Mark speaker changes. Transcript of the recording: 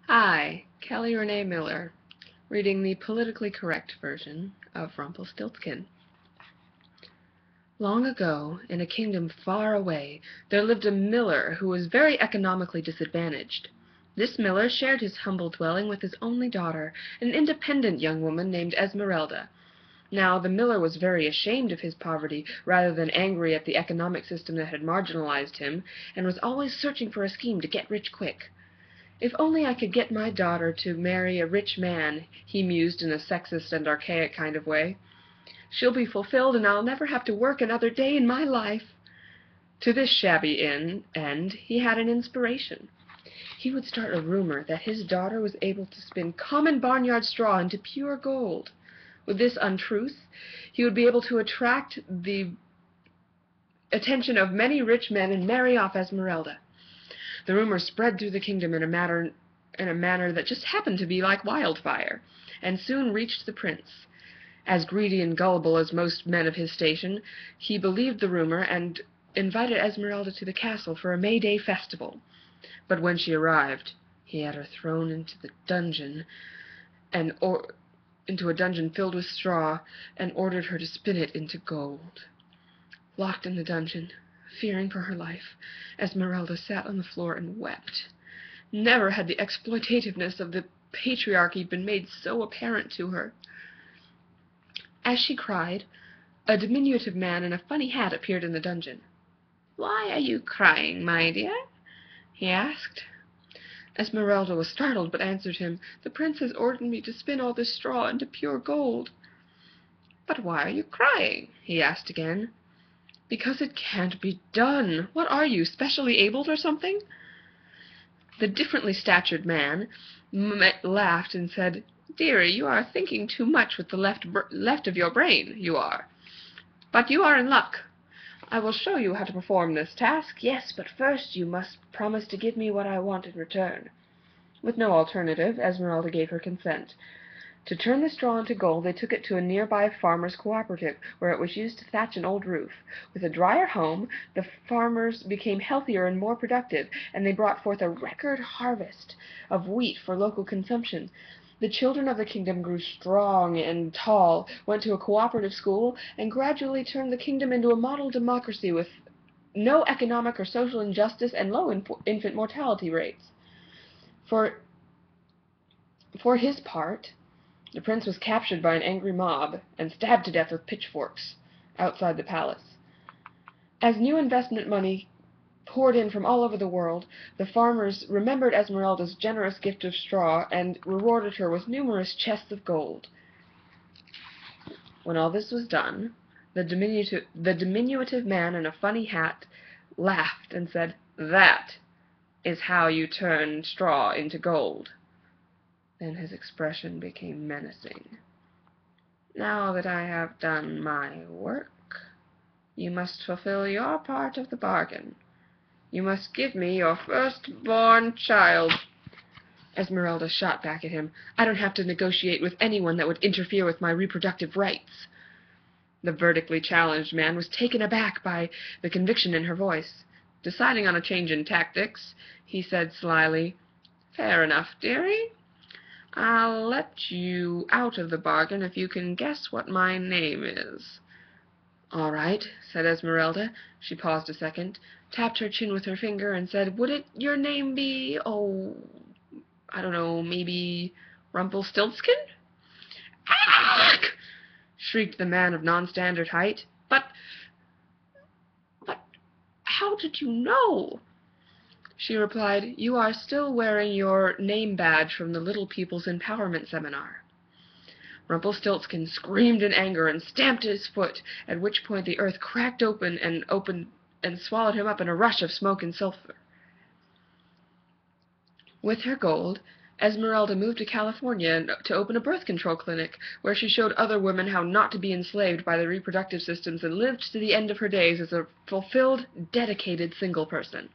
Speaker 1: Hi, Kelly Renée Miller, reading the politically correct version of Rumpelstiltskin. Long ago, in a kingdom far away, there lived a miller who was very economically disadvantaged. This miller shared his humble dwelling with his only daughter, an independent young woman named Esmeralda. Now, the miller was very ashamed of his poverty, rather than angry at the economic system that had marginalized him, and was always searching for a scheme to get rich quick. "If only I could get my daughter to marry a rich man," he mused in a sexist and archaic kind of way. "She'll be fulfilled, and I'll never have to work another day in my life." To this shabby end he had an inspiration. He would start a rumor that his daughter was able to spin common barnyard straw into pure gold. With this untruth, he would be able to attract the attention of many rich men and marry off Esmeralda. The rumor spread through the kingdom in a manner that just happened to be like wildfire, and soon reached the prince. As greedy and gullible as most men of his station, he believed the rumor and invited Esmeralda to the castle for a May Day festival. But when she arrived, he had her thrown into the dungeon into a dungeon filled with straw, and ordered her to spin it into gold. Locked in the dungeon, fearing for her life, Esmeralda sat on the floor and wept. Never had the exploitativeness of the patriarchy been made so apparent to her. As she cried, a diminutive man in a funny hat appeared in the dungeon. "Why are you crying, my dear?" he asked. Esmeralda was startled, but answered him, "The prince has ordered me to spin all this straw into pure gold." "But why are you crying?" he asked again. "Because it can't be done. What are you, specially abled or something?" The differently statured man laughed and said, "Dearie, you are thinking too much with the left of your brain, you are. But you are in luck. I will show you how to perform this task. Yes, but first you must promise to give me what I want in return." With no alternative, Esmeralda gave her consent. To turn the straw into gold, they took it to a nearby farmers' cooperative, where it was used to thatch an old roof. With a drier home, the farmers became healthier and more productive, and they brought forth a record harvest of wheat for local consumption. The children of the kingdom grew strong and tall, went to a cooperative school, and gradually turned the kingdom into a model democracy with no economic or social injustice and low infant mortality rates. For his part, the prince was captured by an angry mob and stabbed to death with pitchforks outside the palace. As new investment money poured in from all over the world, the farmers remembered Esmeralda's generous gift of straw and rewarded her with numerous chests of gold. When all this was done, the diminutive man in a funny hat laughed and said, "That is how you turn straw into gold." Then his expression became menacing. "Now that I have done my work, you must fulfill your part of the bargain. You must give me your first-born child." Esmeralda shot back at him. "I don't have to negotiate with anyone that would interfere with my reproductive rights." The vertically challenged man was taken aback by the conviction in her voice. Deciding on a change in tactics, he said slyly, "Fair enough, dearie. I'll let you out of the bargain if you can guess what my name is." "All right," said Esmeralda. She paused a second, tapped her chin with her finger, and said, "Would your name be, I don't know, maybe Rumpelstiltskin?" "Ah!" shrieked the man of non-standard height. But how did you know?" She replied, "You are still wearing your name badge from the Little People's Empowerment Seminar." Rumpelstiltskin screamed in anger and stamped his foot, at which point the earth cracked open and swallowed him up in a rush of smoke and sulphur. With her gold, Esmeralda moved to California to open a birth control clinic, where she showed other women how not to be enslaved by the reproductive systems, and lived to the end of her days as a fulfilled, dedicated single person.